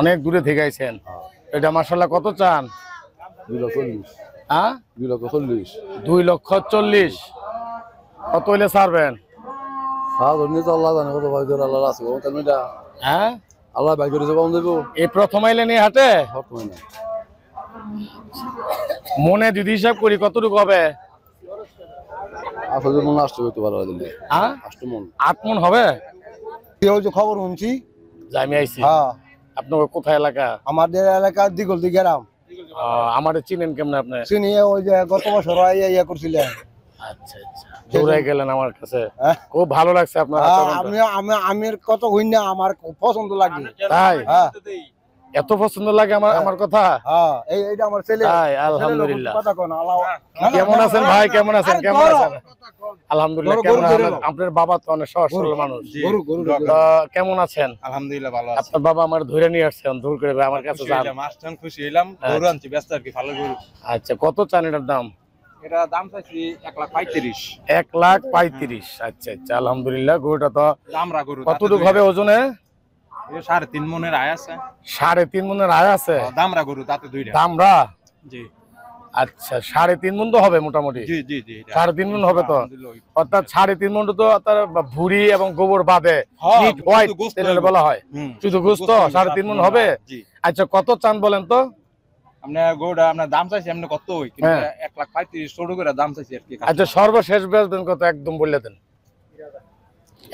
অনেক দূরে থেকে আইছেন। এটা মাশাআল্লাহ কত চান? 2,40,000। হ্যাঁ 2,40,000। 2,40,000 কত হইলে ছাড়বেন? আল্লাহ জানে কত ভাই ধরে আল্লাহ আছে হ্যাঁ আল্লাহ ভাই করে কম দেবো এই প্রথম আইলেন এই হাটে? বর্তমানে মনে যদি হিসাব করি কতটুকু হবে? আসলে মনে আসতে হইতে পারো দিলে হ্যাঁ 8 মন 8 মণ হবে। কি হয়েছে খবর শুনছি। যে আমি আইছি। হ্যাঁ আপনার কোথায় এলাকা? আমাদের এলাকার দিগলদি গ্রাম। আমারে চিনেন কেমনে আপনি? চিনি ওই যে গত বছর ইয়া করছিলেন। আচ্ছা আচ্ছা দৌড়াই গেলেন আমার কাছে। হ্যাঁ? খুব ভালো লাগছে আপনার আমি আমি আমি কত হই না আমার খুব পছন্দ লাগে। তাই হ্যাঁ এত পছন্দ লাগে আমার কথা? হ্যাঁ এইটা আমার ছেলে। তাই আলহামদুলিল্লাহ। কথা কোন আল্লাহ কেমন আছেন ভাই? কেমন আছেন? কেমন আছেন? আলহামদুলিল্লাহ। কেমন আছেন? আপনার বাবা তো অনেক সহজ সরল মানুষ। গরু গরু কেমন আছেন? আলহামদুলিল্লাহ ভালো আছি। আপনার বাবা আমার ধরে নিয়ে আসছেন দূর করে আমার কাছে যান। মাস্টার খুশি হইলাম, গরু আনছি ব্যস্ত আর কি, ভালো গরু। আচ্ছা কত চান এটার দাম? এটা দাম চাইছি 1,35,000। 1,35,000। আচ্ছা আচ্ছা আলহামদুলিল্লাহ। গরুটা তো দামরা গরু। কতটুকু হবে ওজনে? 3.5 মনের আয় আছে। 3.5 মনের আয় আছে? দামরা গরু তাতে দুইটা। দামরা? জি আচ্ছা 3.5 মণ তো হবে মোটামুটি। জি জি জি 3.5 মণ হবে তো। অর্থাৎ 3.5 মণ তো তার ভুঁড়ি এবং গোবর বাদে মিট হোয়াইট যেটা বলা হয় শুধু গোশত 3.5 মণ হবে। আচ্ছা কত চান বলেন তো? আপনার গরুটা আপনার দাম চাইছি আপনি কত হই, কিন্তু 1,35,000 ছোট করে দাম চাইছি আর কি। আচ্ছা সর্বশেষ বেচবেন কত একদম বলে দেন।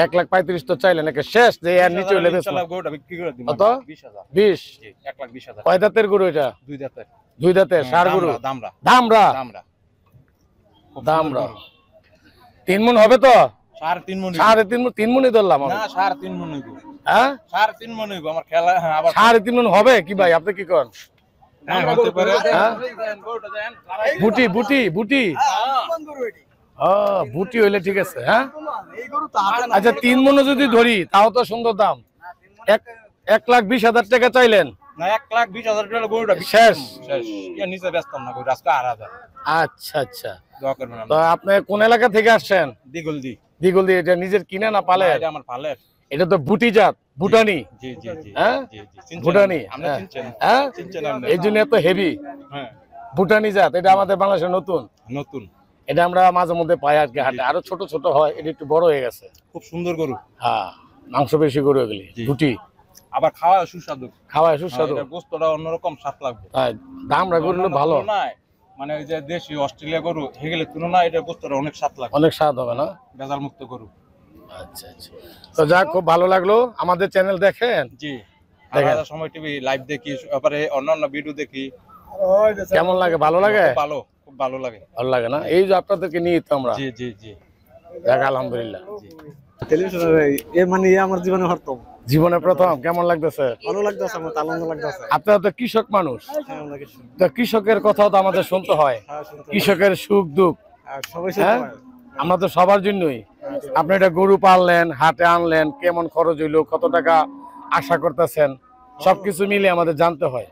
1,35,000 তো চাইলেন নাকি শেষ যে এর নিচে হলে বেচবেন? গরুটা বিক্রি করে দিন কত? 20,000। 20? 1,20,000। কয় দাঁতের গরু এটা? 2 দাঁতের। 2 দাঁতের ষাঁড় গরু? দামরা দামরা? দামরা দামরা 3 মণ হবে তো? 3.5 মন। 3.5 মণই ধরলাম আমি। না 3.5 মন হইব। হ্যাঁ 3.5 মন হইব আমার খেলা। আবার 3.5 মণ হবে কি ভাই? আপনি কি করেন? হ্যাঁ হতে পারে। হ্যাঁ? বুটি বুটি বুটি বুটি হইলে ঠিক আছে। হ্যাঁ আচ্ছা 3 মণও যদি ধরি তাও তো সুন্দর দাম। 1,20,000 টাকা চাইলেন? না 1,20,000 টাকা গরুটা শেষ? শেষ। কি নিচে ব্যস্ত না গরু আজকে 8,000। আচ্ছা আচ্ছা দোয়া করবেন। তো আপনি কোন এলাকা থেকে আসছেন? দিগলদি। দিগলদি। এটা নিজের কিনে না পালে? এটা আমার পালের। এটা তো বুটি জাত ভুটানি। জি জি জি হ্যাঁ জি জি ভুটানি। আপনি চিনছেন? হ্যাঁ চিনছেন আপনি? এই জন্য এত হেভি হ্যাঁ ভুটানি জাত। এটা আমাদের বাংলাদেশে নতুন। নতুন। এটা আমরা মাঝে মধ্যে পাই আর কি হাটে। আরো ছোট ছোট হয়, এটা একটু বড় হয়ে গেছে। খুব সুন্দর গরু। হ্যাঁ মাংস বেশি গরু এগুলি বুটি। আবার খাওয়া সুস্বাদু। খাওয়ায় সুস্বাদু। এটা গোশতটা অন্যরকম স্বাদ লাগবে। দামরা গরু ভালো। নাই মানে ওই যে দেশি অস্ট্রেলিয়া গরু হেগেলে তুলনায় এটা গোশতটা অনেক স্বাদ লাগবে। অনেক স্বাদ হবে না? ভেজাল মুক্ত গরু। আচ্ছা আচ্ছা তো যাক খুব ভালো লাগলো। আমাদের চ্যানেল দেখেন? জি দেখেন। আমরা সময় টিভি লাইভ দেখি, তারপরে অন্যান্য ভিডিও দেখি। কেমন লাগে? ভালো লাগে? ভালো, খুব ভালো লাগে। ভালো লাগে না? এই যে আপনাদেরকে নিয়ে তো আমরা। জি জি জি যাক আলহামদুলিল্লাহ। টেলিভিশনের এ মানে আমার জীবনে হরতম। জীবনে প্রথম কেমন লাগতেছে? ভালো লাগতেছে, আমার আনন্দ লাগতেছে। আপনারা তো কৃষক মানুষ, হ্যাঁ আমরা কিছু তো কৃষকের কথাও তো আমাদের শুনতে হয়। কৃষকের সুখ দুঃখ সবাই হ্যাঁ আমরা তো সবার জন্যই। আপনি এটা গরু পাললেন, হাটে আনলেন, কেমন খরচ হইলো, কত টাকা আশা করতেছেন, সবকিছু মিলে আমাদের জানতে হয়।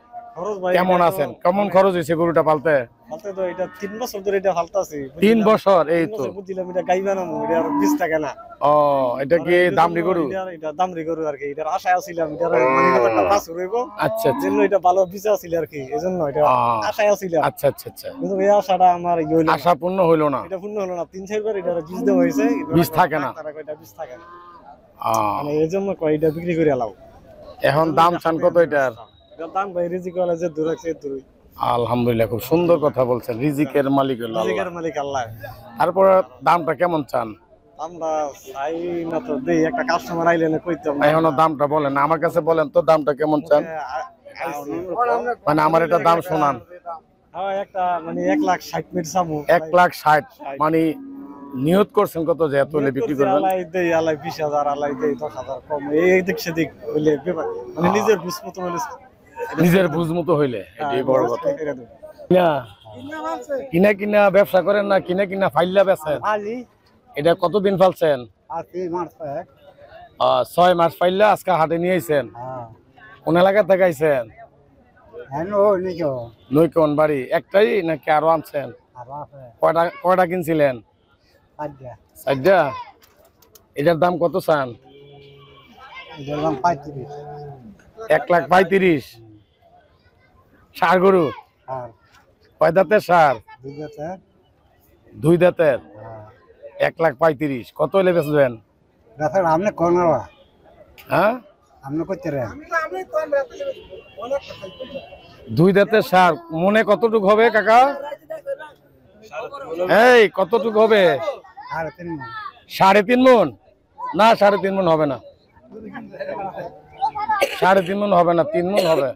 কেমন আছেন? কেমন খরচ হয়েছে গরুটা পালতে? পালতে তো এটা 3 বছর ধরে এটা পালতাছি। 3 বছর? এই তো বুঝলাম এটা গাইবা না এটা আর 20 টাকা না। ও এটা কি দামড়ি গরু? এটা দামড়ি গরু আর কি। এটার আশায় আছিলাম এটার মানে একটা বাছুর হইব। আচ্ছা আচ্ছা জন্য এটা ভালো বিচা ছিল আর কি। এজন্য এটা আশায় আছিলাম। আচ্ছা আচ্ছা আচ্ছা কিন্তু এই আশাটা আমার হইলো আশা পূর্ণ হইলো না। এটা পূর্ণ হলো না। 3-4 বার এটা বীজ দেওয়া হয়েছে। বীজ থাকে না। তারা কয়টা বীজ থাকে না। আহ, মানে এজন্য কয় এটা বিক্রি করে আলাও। এখন দাম চান কত এটার? এটার দাম ভাই রিজিক ওয়ালা যে দূর আছে দূরই। আলহামদুলিল্লাহ খুব সুন্দর কথা বলছেন। রিজিকের মালিক হলো আল্লাহ। রিজিকের মালিক আল্লাহ। তারপর দামটা কেমন চান? আমরা চাই না তো দেই একটা কাস্টমার আইলে না কইতাম না। এখনো দামটা বলেন না, আমার কাছে বলেন তো দামটা কেমন চান? মানে আমার এটা দাম শোনান। হ্যাঁ একটা মানে 1,60,000 মিট সামু। 1,60,000 মানে নিয়ত করছেন কত যে এত হলে বিক্রি করবেন? আলাই দেই আলাই 20,000 আলাই দেই 10,000 কম এই দিক সেদিক হইলে মানে নিজের বুঝ মতো হইলে নিজের বুঝ মতো হইলে এটাই বড় কথা। না কিনা কিনা ব্যবসা করেন না, কিনা কিনা ফাইল্লা বেচেন? আলি এটা কতদিন ফালছেন? আতি মাস 6 মাস ফাইল্লা আজকে হাটে নিয়ে আইছেন। হ্যাঁ কোন এলাকা থেকে আইছেন? হ্যালো নিকো নৈকন বাড়ি একটাই নাকি আরো আনছেন? আর আছে কয়টা কিনছিলেন? আজ্জা 4টা। এটার দাম কত চান? এটার দাম 35 1,35,000 ষাঁড় গরু আর কয় দাঁতের ষাঁড়? দুই দাঁতের। 2 দাঁতের 1,35,000 কত হলে বেচবেন? দাঁতের আপনি কোন হ্যাঁ আপনি করতে রে 2 দাঁতের ষাঁড় মনে কতটুক হবে কাকা? এই কতটুক হবে? আর 3 মণ। 3.5 মণ? না 3.5 মণ হবে না, 3.5 মণ হবে না, 3 মণ হবে।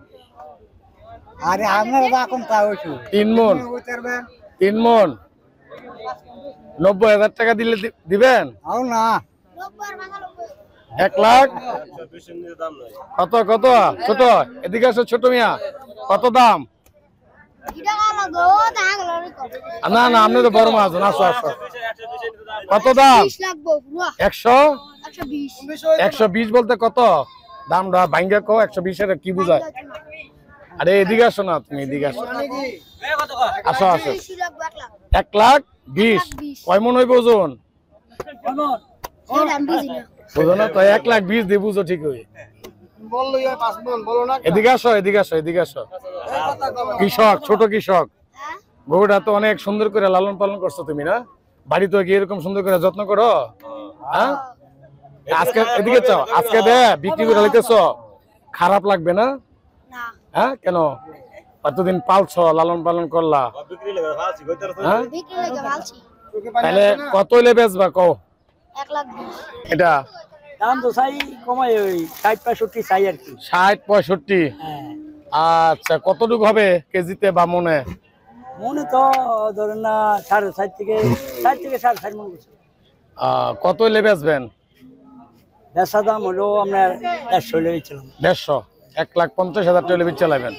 আরে আপনার রাখুন তা হইছো 3 মণ, 3 মণ 90,000 টাকা দিলে দিবেন? আও না 1 লাখ কত কত ছোট এদিকে আসো ছোট মিয়া কত দাম? না না আপনি তো বড় মাছ আসো আসো কত দাম? 120 বলতে কত দাম? ভাঙ্গা কো 120 এর কি বুঝায়? আরে এদিকে আসো না, তুমি এদিকে আসো আসো আসো 1,20,000 কয় মন হইব ওজন? বুঝো না তো 1,20,000 দিয়ে বুঝো ঠিক হই। এদিকে আসো এদিকে আসো এদিকে আসো কৃষক ছোট কৃষক গরুটা তো অনেক সুন্দর করে লালন পালন করছো তুমি না? বাড়িতে গিয়ে এরকম সুন্দর করে যত্ন করো? হ্যাঁ আজকে এদিকে চাও আজকে দে বিক্রি করে লাইতেছো খারাপ লাগবে না? হ্যাঁ কেন এতদিন পালছো লালন পালন করলা হ্যাঁ তাহলে কত হইলে বেচবা কও? 1,20,000 এটা দাম তো চাই কমাই ওই 60-65 চাই আর কি। 60-65 আচ্ছা কতটুকু হবে কেজিতে বা মনে? মনে তো ধরেন না 4.5 থেকে 4.5 মন করছে। কত হইলে বেচবেন? বেচা দাম হলো আপনার 150 হলে বেচলাম। 150 1,50,000 টাকা হলে বেচে লাইবেন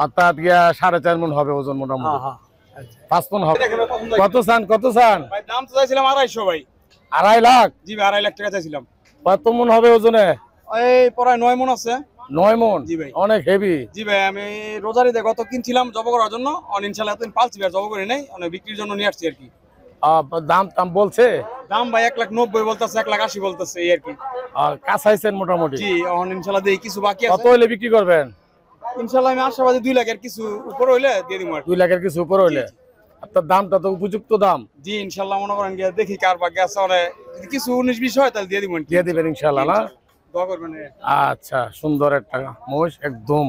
অর্থাৎ গিয়া 4.5 মণ হবে ওজন মোটামুটি। হ্যাঁ 5 মণ হবে। কত চান কত চান? ভাই দাম তো চাইছিলাম 250 ভাই। 2.5 লাখ? জি ভাই 2.5 লাখ টাকা চাইছিলাম। কত মণ হবে ওজনে? এই প্রায় 9 মণ আছে। 9 মণ? জি ভাই। অনেক হেভি। জি ভাই আমি রোজারিতে গত কিনছিলাম জব করার জন্য ইনশাআল্লাহ এতদিন পালছি আর জব করে নাই অনেক বিক্রির জন্য নিয়ে আসছি আর কি। দাম দাম বলছে? দাম ভাই 1,90,000 বলতেছে 1,80,000 বলতেছে এই আর কি। কাছাইছেন মোটামুটি? জি ইনশাআল্লাহ দেই কিছু বাকি কত আছে। হইলে বিক্রি করবেন? ইনশাআল্লাহ আমি আশাবাদী 2 লাখের কিছু উপর হইলে দিয়ে দিমু আর কি। 2 লাখের কিছু উপর হইলে আপনার দামটা তো উপযুক্ত দাম। জি ইনশাআল্লাহ মনে করেন গিয়ে দেখি কার ভাগ্যে আছে মানে যদি কিছু 19-20 হয় তাহলে দিয়ে দিমু আর কি। দিয়ে দিবেন ইনশাআল্লাহ না? দোয়া করবেন। আচ্ছা সুন্দর একটা মোষ একদম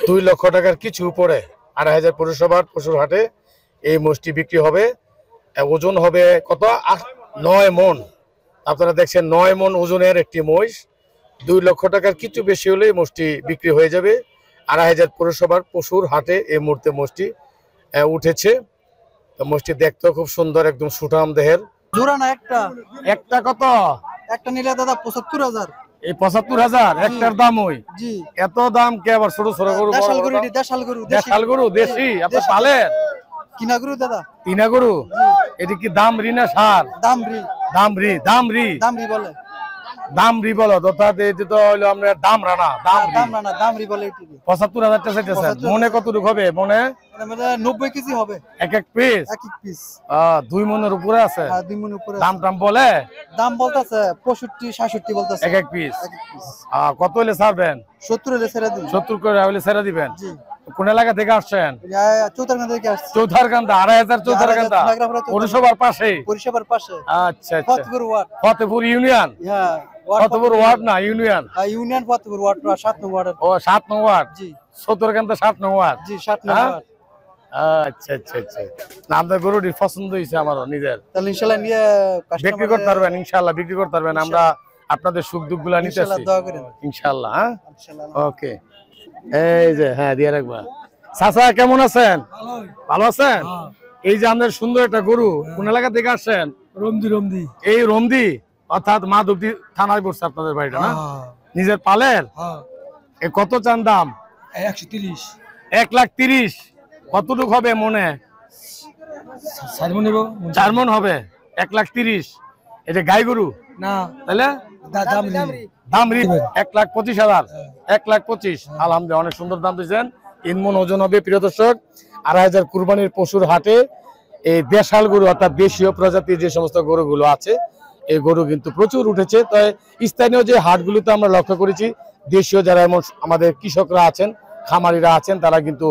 2 লক্ষ টাকার কিছু উপরে 2,500 পৌরসভার পশুর হাটে এই মোষটি বিক্রি হবে। ওজন হবে কত? 9 মণ। আপনারা দেখছেন 9 মণ ওজনের একটি মোষ 2 লক্ষ টাকার কিছু বেশি হলে মোষটি বিক্রি হয়ে যাবে। 2,500 পৌরসভার পশুর হাটে এই মুহূর্তে মোষটি উঠেছে। তো মোষটি দেখতে খুব সুন্দর একদম সুঠাম দেহের। জোড়া না একটা একটা কত? একটা নিলে দাদা 75,000। এই 75,000 একটার দাম ওই? জি এত দাম কে আবার ছোট ছোট গরু? দেশাল গরু এটি, দেশাল গরু দেশাল গরু দেশি আপনি পালেন? কিনা গরু দাদা। তিনা গরু? এটি কি দাম রি না সার? দামরি দামরি দামরি দামরি বলে। দামরি বলো অর্থাৎ এটি তো হইলো আমরা দাম রানা দামরি। দাম না দামরি বলে এটি। 75,000 টাকা চাইতেছেন। মনে কতটুকু হবে মনে? মানে 90 কেজি হবে এক এক পিস? এক এক পিস। 2 মণের উপরে আছে? হ্যাঁ 2 মণ উপরে। দাম টাম বলে? দাম বলতাছে 65-66 বলতাছে এক এক পিস। এক এক পিস। কত হলে ছাড়বেন? 70 হলে ছেড়ে দিন। 70 করে হলে ছেড়ে দিবেন? জি কোন এলাকা থেকে আসছেন? চৌতারকান্দা থেকে আসছে। চৌথারকান্দা 2,500 চৌথারকান্দা পৌরসভার পাশে? পরিষেবার পাশে। আচ্ছা আচ্ছা ফতেপুর ওয়ার্ড। ফতেপুর ইউনিয়ন? হ্যাঁ ফতেপুর ওয়ার্ড না ইউনিয়ন? ইউনিয়ন ফতেপুর ওয়ার্ড 7 নং ওয়ার্ড। ও 7 নং ওয়ার্ড? জি চৌথারকান্দা 7 নং ওয়ার্ড? জি 7 নং হ্যাঁ? ওয়ার্ড। আচ্ছা আচ্ছা আচ্ছা না আপনার গরুটি পছন্দ হয়েছে আমার নিজের। তাহলে ইনশাআল্লাহ নিয়ে বিক্রি করতে পারবেন ইনশাআল্লাহ বিক্রি করতে পারবেন। আমরা আপনাদের সুখ দুঃখ গুলা নিতেছি ইনশাআল্লাহ দোয়া করেন। ইনশাআল্লাহ। হ্যাঁ ইনশাআল্লাহ। ওকে এই যে হ্যাঁ দিয়ে রাখবা। চাচা কেমন আছেন? ভালো আছেন? এই যে আমাদের সুন্দর একটা গরু কোন এলাকা থেকে আসছেন? রমদি এই রমদি অর্থাৎ মাধবদী থানায় পড়ছে আপনাদের বাড়িটা না? নিজের পালের? হ্যাঁ এ কত চান দাম? 130 1,30,000 কতটুক হবে মনে? 4 মণ নেব। 4 মণ হবে 1,30,000 এটা গাই গরু না তাহলে দাম রি 1,25,000 1,25,000 আলহামদুলিল্লাহ অনেক সুন্দর দাম দিয়েছেন। 3 মণ ওজন হবে প্রিয় দর্শক। 2,500 কুরবানির পশুর হাটে এই দেশাল গরু অর্থাৎ দেশীয় প্রজাতির যে সমস্ত গরুগুলো আছে এই গরু কিন্তু প্রচুর উঠেছে। তাই স্থানীয় যে হাটগুলোতে আমরা লক্ষ্য করেছি দেশীয় যারা এমন আমাদের কৃষকরা আছেন, খামারিরা আছেন, তারা কিন্তু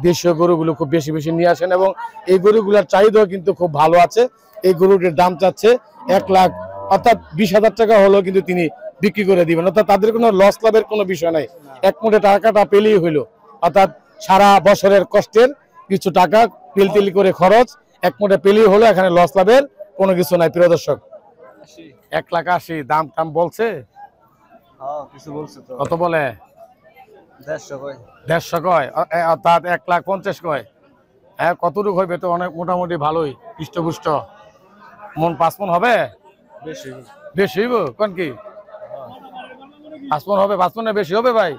দেশীয় গরুগুলো খুব বেশি বেশি নিয়ে আসেন এবং এই গরুগুলোর চাহিদাও কিন্তু খুব ভালো আছে। এই গরুটির দাম চাচ্ছে 1 লাখ অর্থাৎ 20,000 টাকা হলেও কিন্তু তিনি বিক্রি করে দিবেন, অর্থাৎ তাদের কোনো লস লাভের কোনো বিষয় নাই। এক মুঠে টাকাটা পেলেই হইলো, অর্থাৎ সারা বছরের কষ্টের কিছু টাকা তেল করে খরচ এক মুঠে পেলেই হলো, এখানে লস লাভের কোনো কিছু নাই। প্রিয় দর্শক, 1,80,000 দাম টাম বলছে, কিছু বলছে তো, কত বলে? 150 কই। 150 কয়, অর্থাৎ 1,50,000 কয়। হ্যাঁ, কতটুকু হইবে? তো অনেক মোটামুটি ভালোই হৃষ্টপুষ্ট। মন 5 মন হবে? বেশি বেশি হইব কোন কি? 5 মন হবে? 5 মনে বেশি হবে ভাই?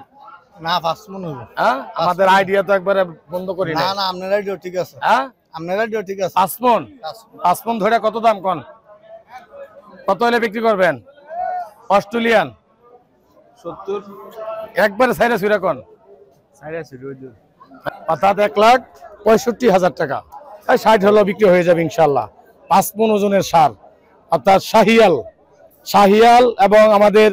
না 5 মন হবে। হ্যাঁ, আমাদের আইডিয়া তো একবারে বন্ধ করি না। না না, আপনার আইডিয়া ঠিক আছে, হ্যাঁ, আপনার আইডিয়া ঠিক আছে। 5 মন 5 মন ধরে কত দাম কোন? কত হলে বিক্রি করবেন? অস্ট্রেলিয়ান 70 একবারে সাইরা সুরা কোন? সাইরা ছিল ওই যে। অর্থাৎ 1,65,000 টাকা, 60 হলো বিক্রি হয়ে যাবে ইনশাল্লাহ। 5 মন ওজনের সার, অর্থাৎ শাহিয়াল এবং আমাদের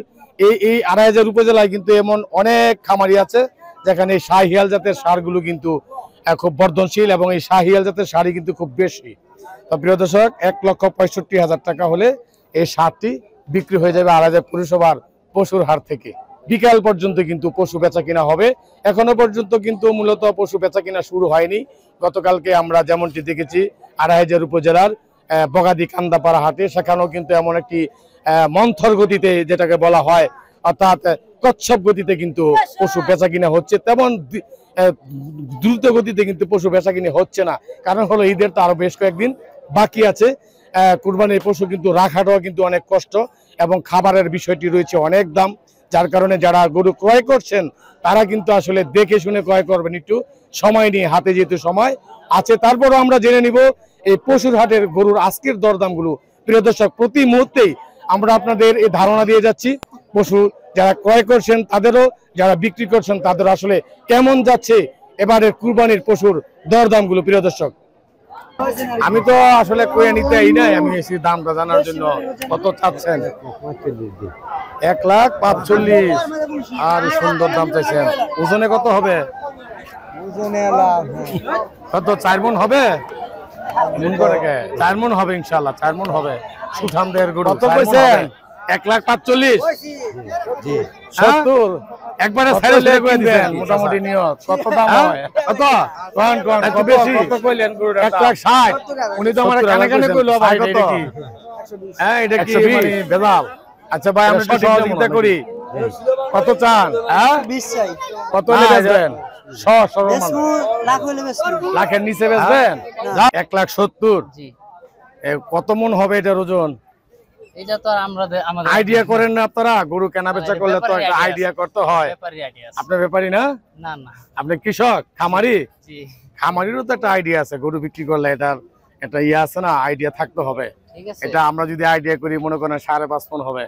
এই 2,500 উপজেলায় কিন্তু এমন অনেক খামারি আছে যেখানে এই শাহিয়াল জাতের সারগুলো কিন্তু খুব বর্ধনশীল এবং এই শাহিয়াল জাতের সারই কিন্তু খুব বেশি। তো প্রিয় দর্শক, 1,65,000 টাকা হলে এই সারটি বিক্রি হয়ে যাবে 2,500 পৌরসভার পশুর হাট থেকে। বিকাল পর্যন্ত কিন্তু পশু বেচা কিনা হবে। এখনো পর্যন্ত কিন্তু মূলত পশু বেচা কিনা শুরু হয়নি। গতকালকে আমরা যেমনটি দেখেছি 2,500 উপজেলার বগাদি কান্দাপাড়া হাটে, সেখানেও কিন্তু এমন একটি মন্থর গতিতে, যেটাকে বলা হয় অর্থাৎ কচ্ছপ গতিতে কিন্তু পশু বেচা কিনা হচ্ছে, তেমন দ্রুত গতিতে কিন্তু পশু বেচা কিনা হচ্ছে না। কারণ হলো ঈদের তো আরো বেশ কয়েকদিন বাকি আছে। কুরবানির পশু কিন্তু রাখাটাও কিন্তু অনেক কষ্ট এবং খাবারের বিষয়টি রয়েছে অনেক দাম, যার কারণে যারা গরু ক্রয় করছেন তারা কিন্তু আসলে দেখে শুনে ক্রয় করবেন, একটু সময় নিয়ে, হাতে যেহেতু সময় আছে। তারপরও আমরা জেনে নিব এই পশুর হাটের গরুর আজকের দরদামগুলো। প্রিয় দর্শক, প্রতি মুহূর্তেই আমরা আপনাদের এই ধারণা দিয়ে যাচ্ছি পশু যারা ক্রয় করছেন তাদেরও, যারা বিক্রি করছেন তাদের আসলে কেমন যাচ্ছে এবারের কুরবানির পশুর দরদামগুলো। প্রিয় দর্শক, আমি তো আসলে কয়ে নিতেই নাই, আমি এসে দামটা জানার জন্য। কত চাচ্ছেন? 1,45,000। আর সুন্দর দাম চাইছেন। ওজনে কত হবে? ওজনে লাভ কত? 4 মণ হবে? মন করে 4 মণ হবে ইনশাআল্লাহ, 4 মণ হবে। সুঠামদের গরু। কত কইছেন? 1,45,000। জি 70 একবারে ছাইরা ছেড়ে কই দিবেন মোটামুটি নিয়ত। কত দাম হয়? কত? কোন একটু বেশি কত কইলেন গরুটা? 1,60,000। উনি তো আমার কানে কানে কইলো ভাই, এটা কি? হ্যাঁ, এটা কি মানে বেজাল? আচ্ছা ভাই, আমরা একটু সহযোগিতা করি। কত চান? হ্যাঁ, 20 চাই। কত হলে বেচবেন? লাখ হইলে বেশি। লাখের নিচে বেচবেন? 1,70,000। জি, কত মন হবে এটার ওজন? এটা তো আর আমাদের আইডিয়া করেন না আপনারা? গরু কেনা বেচা করলে তো একটা ব্যাপারই আইডিয়া করতে হয়। ব্যাপারই আইডিয়া আছে। আপনার ব্যাপারই না? না না, আপনি কৃষক, খামারি? জি খামারিরও তো একটা আইডিয়া আছে, গরু বিক্রি করলে এটার একটা ইয়ে আছে না, আইডিয়া থাকতে হবে। ঠিক আছে। এটা আমরা যদি আইডিয়া করি, মনে করেন 5.5 মণ হবে।